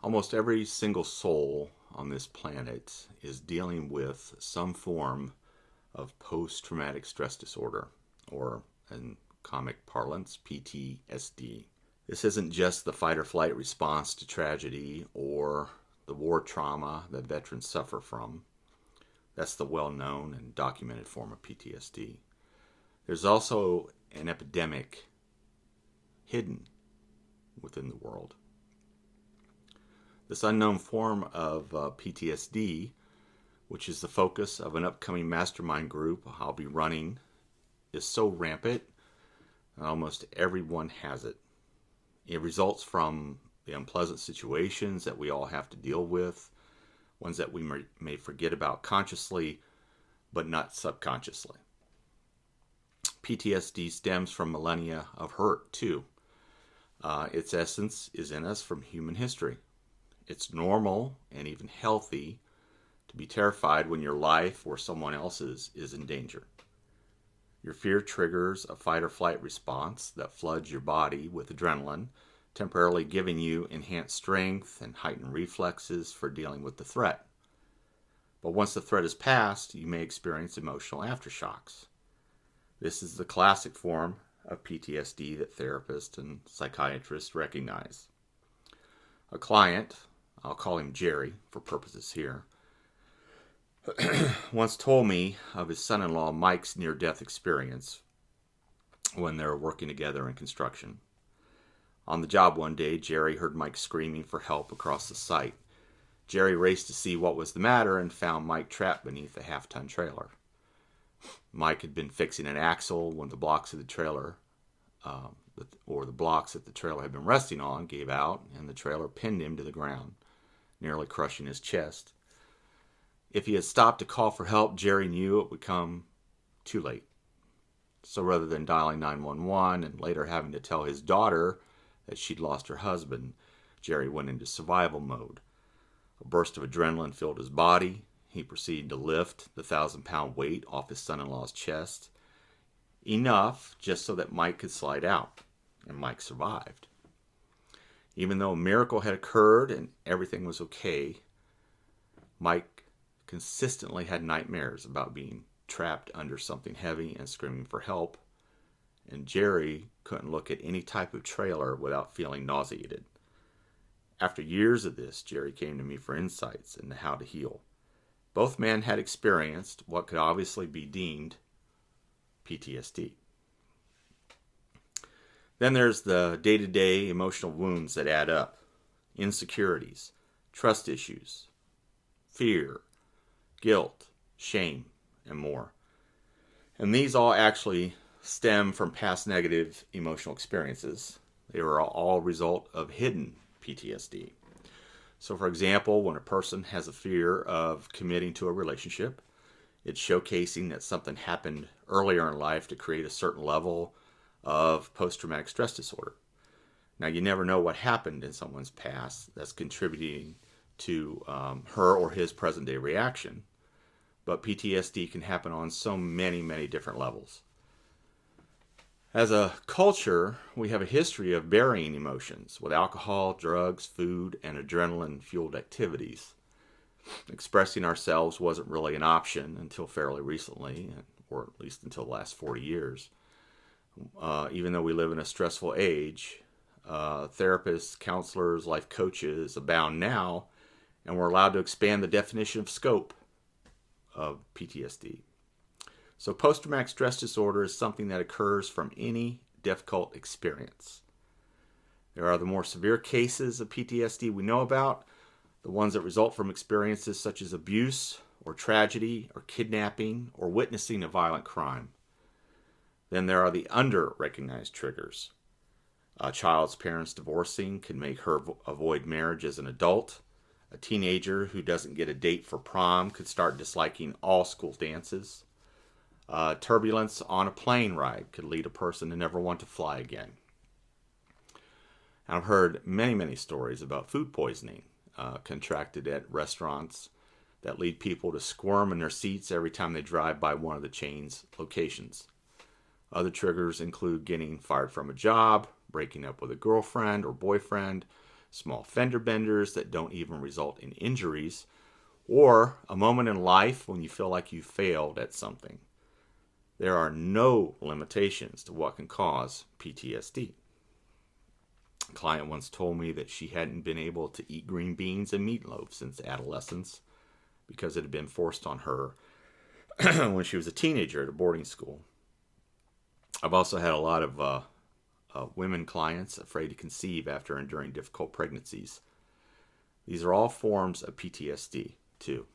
Almost every single soul on this planet is dealing with some form of post-traumatic stress disorder, or in comic parlance, PTSD. This isn't just the fight or flight response to tragedy or the war trauma that veterans suffer from. That's the well-known and documented form of PTSD. There's also an epidemic hidden within the world. This unknown form of PTSD, which is the focus of an upcoming mastermind group I'll be running, is so rampant that almost everyone has it. It results from the unpleasant situations that we all have to deal with, ones that we may forget about consciously, but not subconsciously. PTSD stems from millennia of hurt, too. Its essence is in us from human history. It's normal and even healthy to be terrified when your life or someone else's is in danger. Your fear triggers a fight or flight response that floods your body with adrenaline, temporarily giving you enhanced strength and heightened reflexes for dealing with the threat. But once the threat is past, you may experience emotional aftershocks. This is the classic form of PTSD that therapists and psychiatrists recognize. A client, I'll call him Jerry for purposes here, once told me of his son-in-law Mike's near-death experience when they were working together in construction. On the job one day, Jerry heard Mike screaming for help across the site. Jerry raced to see what was the matter and found Mike trapped beneath a half-ton trailer. Mike had been fixing an axle when the blocks of the trailer, or the blocks that the trailer had been resting on, gave out, and the trailer pinned him to the ground, nearly crushing his chest. If he had stopped to call for help, Jerry knew it would come too late. So rather than dialing 911 and later having to tell his daughter that she'd lost her husband, Jerry went into survival mode. A burst of adrenaline filled his body. He proceeded to lift the 1,000-pound weight off his son-in-law's chest, enough just so that Mike could slide out, and Mike survived. Even though a miracle had occurred and everything was okay, Mike consistently had nightmares about being trapped under something heavy and screaming for help, and Jerry couldn't look at any type of trailer without feeling nauseated. After years of this, Jerry came to me for insights into how to heal. Both men had experienced what could obviously be deemed PTSD. Then there's the day-to-day emotional wounds that add up. Insecurities, trust issues, fear, guilt, shame, and more. And these all actually stem from past negative emotional experiences. They are all a result of hidden PTSD. So for example, when a person has a fear of committing to a relationship, it's showcasing that something happened earlier in life to create a certain level of post-traumatic stress disorder. Now, you never know what happened in someone's past that's contributing to her or his present-day reaction, but PTSD can happen on so many, many different levels. As a culture, we have a history of burying emotions with alcohol, drugs, food, and adrenaline-fueled activities. Expressing ourselves wasn't really an option until fairly recently, or at least until the last 40 years. Even though we live in a stressful age, therapists, counselors, life coaches abound now, and we're allowed to expand the definition of scope of PTSD. So post-traumatic stress disorder is something that occurs from any difficult experience. There are the more severe cases of PTSD we know about, the ones that result from experiences such as abuse or tragedy or kidnapping or witnessing a violent crime. Then there are the under-recognized triggers. A child's parents divorcing can make her avoid marriage as an adult. A teenager who doesn't get a date for prom could start disliking all school dances. Turbulence on a plane ride could lead a person to never want to fly again. I've heard many, many stories about food poisoning contracted at restaurants that lead people to squirm in their seats every time they drive by one of the chain's locations. Other triggers include getting fired from a job, breaking up with a girlfriend or boyfriend, small fender benders that don't even result in injuries, or a moment in life when you feel like you failed at something. There are no limitations to what can cause PTSD. A client once told me that she hadn't been able to eat green beans and meatloaf since adolescence because it had been forced on her when she was a teenager at a boarding school. I've also had a lot of women clients afraid to conceive after enduring difficult pregnancies. These are all forms of PTSD, too.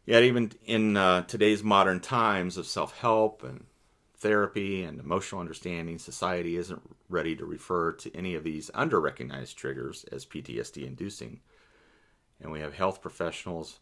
Yet even in today's modern times of self-help and therapy and emotional understanding, society isn't ready to refer to any of these under-recognized triggers as PTSD-inducing. And we have health professionals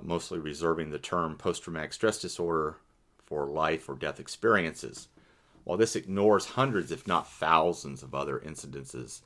mostly reserving the term post-traumatic stress disorder for life or death experiences, while this ignores hundreds, if not thousands, of other incidences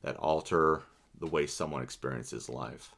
that alter the way someone experiences life.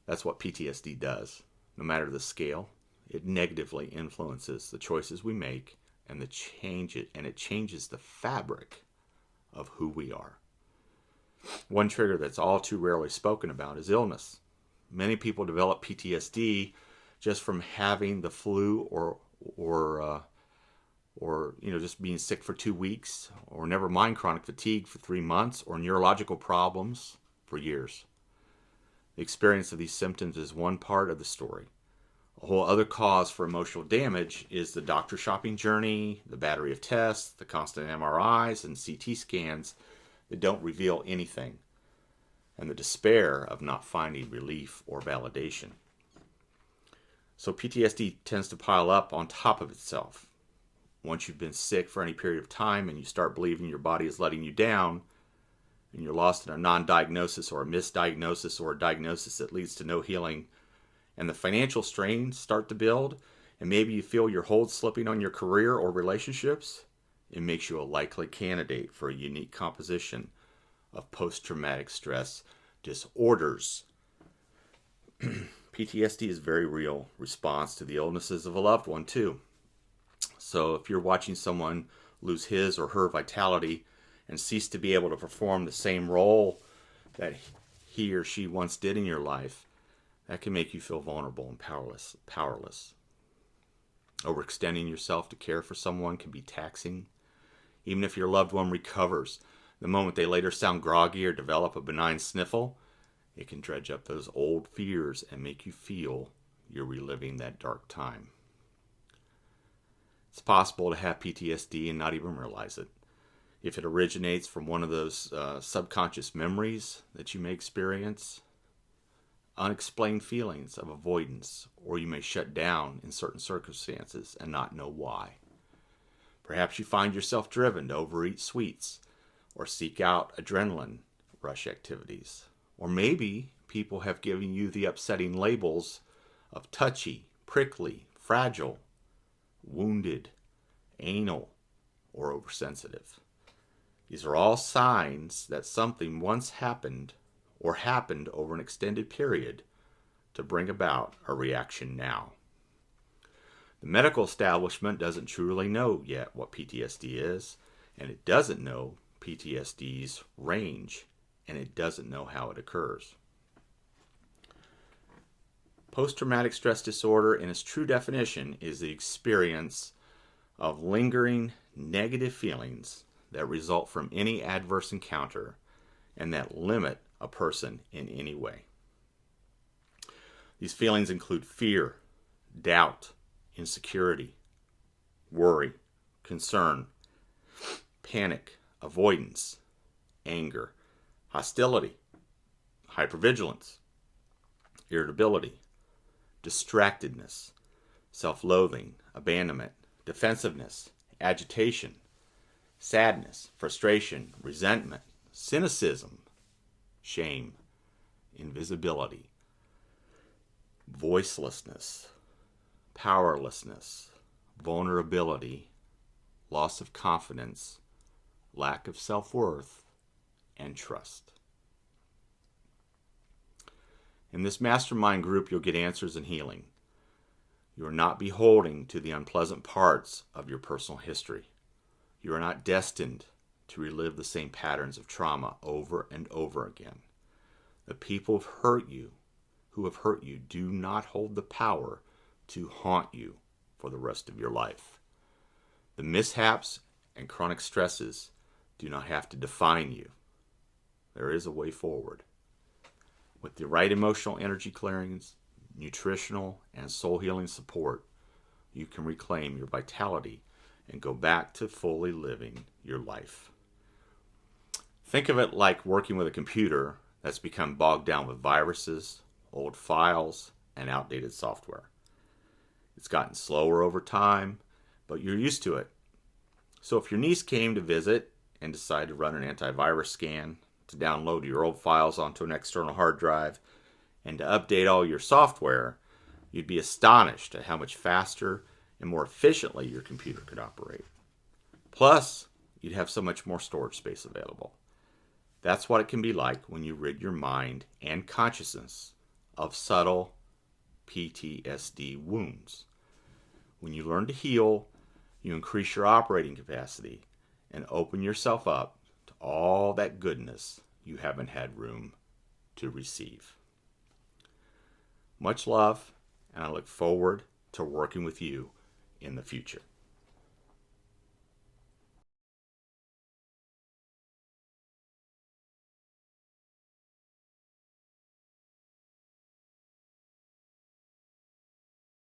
That's what PTSD does. No matter the scale, it negatively influences the choices we make and it changes the fabric of who we are. One trigger that's all too rarely spoken about is illness. Many people develop PTSD just from having the flu or just being sick for 2 weeks, or never mind chronic fatigue for 3 months, or neurological problems for years. The experience of these symptoms is one part of the story. A whole other cause for emotional damage is the doctor shopping journey, the battery of tests, the constant MRIs and CT scans that don't reveal anything, and the despair of not finding relief or validation. So PTSD tends to pile up on top of itself. Once you've been sick for any period of time and you start believing your body is letting you down, and you're lost in a non-diagnosis or a misdiagnosis or a diagnosis that leads to no healing, and the financial strains start to build, and maybe you feel your hold slipping on your career or relationships, it makes you a likely candidate for a unique composition of post-traumatic stress disorders. PTSD is a very real response to the illnesses of a loved one, too. So if you're watching someone lose his or her vitality and cease to be able to perform the same role that he or she once did in your life, that can make you feel vulnerable and powerless. Overextending yourself to care for someone can be taxing. Even if your loved one recovers, the moment they later sound groggy or develop a benign sniffle, it can dredge up those old fears and make you feel you're reliving that dark time. It's possible to have PTSD and not even realize it. If it originates from one of those subconscious memories that you may experience, unexplained feelings of avoidance, or you may shut down in certain circumstances and not know why. Perhaps you find yourself driven to overeat sweets or seek out adrenaline rush activities. Or maybe people have given you the upsetting labels of touchy, prickly, fragile, wounded, anal, or oversensitive. These are all signs that something once happened or happened over an extended period to bring about a reaction now. The medical establishment doesn't truly know yet what PTSD is, and it doesn't know PTSD's range, and it doesn't know how it occurs. Post-traumatic stress disorder, in its true definition, is the experience of lingering negative feelings that result from any adverse encounter and that limit a person in any way. These feelings include fear, doubt, insecurity, worry, concern, panic, avoidance, anger, hostility, hypervigilance, irritability, distractedness, self-loathing, abandonment, defensiveness, agitation, sadness, frustration, resentment, cynicism, shame, invisibility, voicelessness, powerlessness, vulnerability, loss of confidence, lack of self-worth, and trust. In this mastermind group, you'll get answers and healing. You are not beholden to the unpleasant parts of your personal history. You are not destined to relive the same patterns of trauma over and over again. The people who have hurt you do not hold the power to haunt you for the rest of your life. The mishaps and chronic stresses do not have to define you. There is a way forward. With the right emotional energy clearings, nutritional, and soul healing support, you can reclaim your vitality and go back to fully living your life. Think of it like working with a computer that's become bogged down with viruses, old files, and outdated software. It's gotten slower over time, but you're used to it. So if your niece came to visit and decided to run an antivirus scan, to download your old files onto an external hard drive, and to update all your software, you'd be astonished at how much faster and more efficiently your computer could operate. Plus, you'd have so much more storage space available. That's what it can be like when you rid your mind and consciousness of subtle PTSD wounds. When you learn to heal, you increase your operating capacity and open yourself up to all that goodness you haven't had room to receive. Much love, and I look forward to working with you in the future.